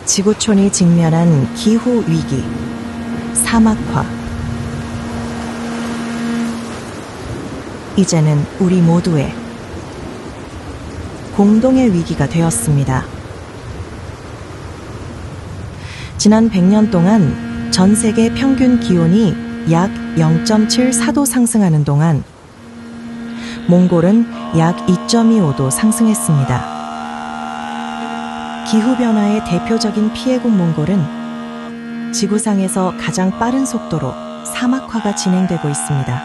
지구촌이 직면한 기후 위기, 사막화. 이제는 우리 모두의 공동의 위기가 되었습니다. 지난 100년 동안 전 세계 평균 기온이 약 0.74도 상승하는 동안 몽골은 약 2.25도 상승했습니다. 기후변화의 대표적인 피해국 몽골은 지구상에서 가장 빠른 속도로 사막화가 진행되고 있습니다.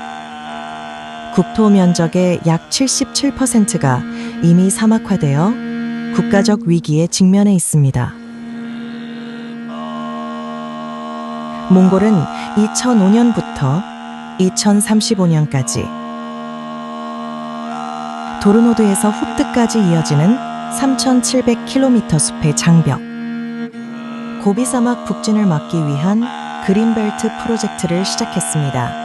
국토 면적의 약 77%가 이미 사막화되어 국가적 위기에 직면해 있습니다. 몽골은 2005년부터 2035년까지 도르노드에서 후트까지 이어지는 3,700km 숲의 장벽, 고비사막 북진을 막기 위한 그린벨트 프로젝트를 시작했습니다.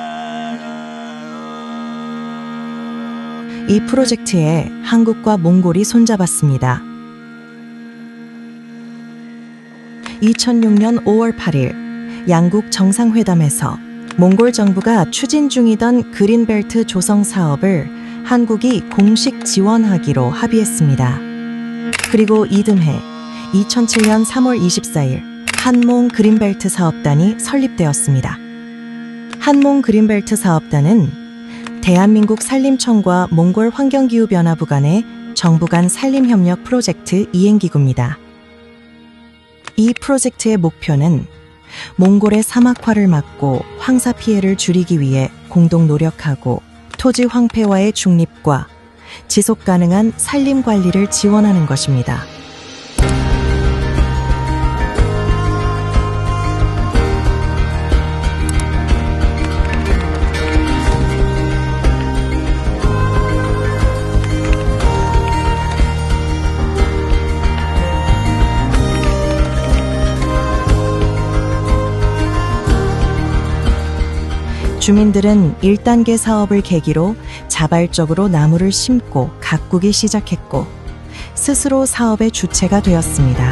이 프로젝트에 한국과 몽골이 손잡았습니다. 2006년 5월 8일 양국 정상회담에서 몽골 정부가 추진 중이던 그린벨트 조성 사업을 한국이 공식 지원하기로 합의했습니다. 그리고 이듬해 2007년 3월 24일 한몽 그린벨트 사업단이 설립되었습니다. 한몽 그린벨트 사업단은 대한민국 산림청과 몽골 환경기후변화부 간의 정부 간 산림협력 프로젝트 이행기구입니다. 이 프로젝트의 목표는 몽골의 사막화를 막고 황사 피해를 줄이기 위해 공동 노력하고 토지 황폐화의 중립과 지속 가능한 산림 관리를 지원하는 것입니다. 주민들은 1단계 사업을 계기로 자발적으로 나무를 심고 가꾸기 시작했고 스스로 사업의 주체가 되었습니다.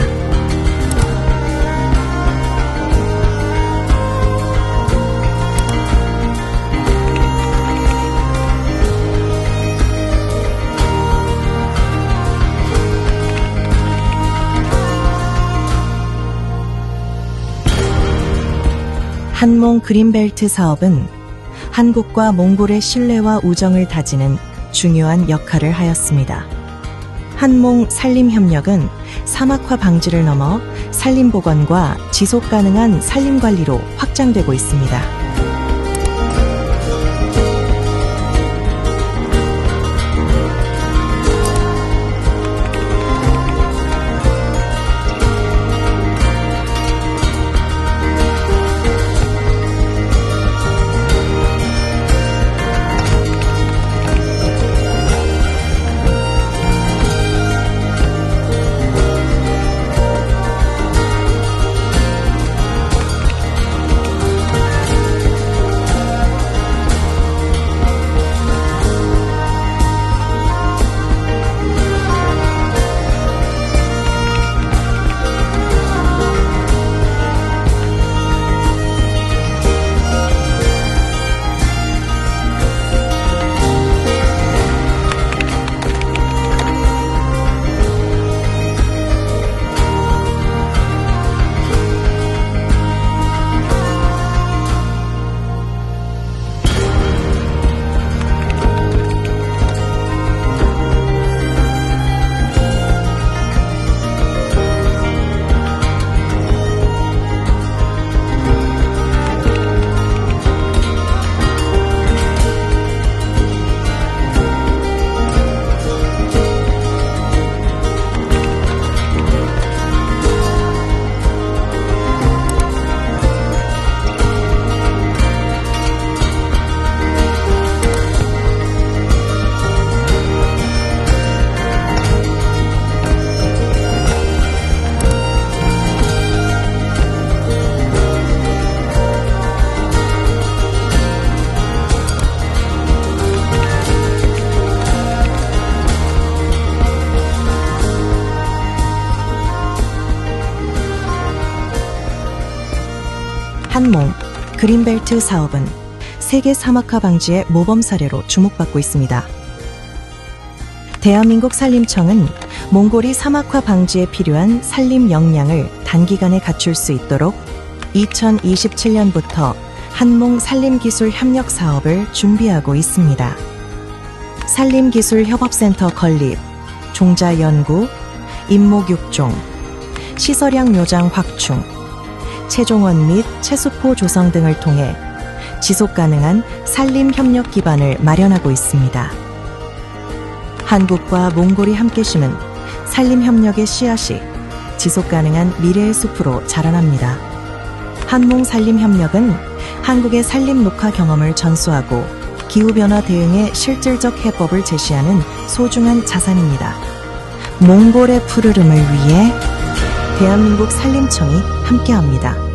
한몽 그린벨트 사업은 한국과 몽골의 신뢰와 우정을 다지는 중요한 역할을 하였습니다. 한몽 산림협력은 사막화 방지를 넘어 산림보건과 지속 가능한 산림관리로 확장되고 있습니다. 한몽, 그린벨트 사업은 세계 사막화 방지의 모범 사례로 주목받고 있습니다. 대한민국 산림청은 몽골이 사막화 방지에 필요한 산림 역량을 단기간에 갖출 수 있도록 2027년부터 한몽 산림기술 협력 사업을 준비하고 있습니다. 산림기술협업센터 건립, 종자 연구, 임목육종, 시설량 묘장 확충, 채종원 및 채수포 조성 등을 통해 지속가능한 산림협력 기반을 마련하고 있습니다. 한국과 몽골이 함께 심은 산림협력의 씨앗이 지속가능한 미래의 숲으로 자라납니다. 한몽 산림협력은 한국의 산림 녹화 경험을 전수하고 기후변화 대응의 실질적 해법을 제시하는 소중한 자산입니다. 몽골의 푸르름을 위해 대한민국 산림청이 함께합니다.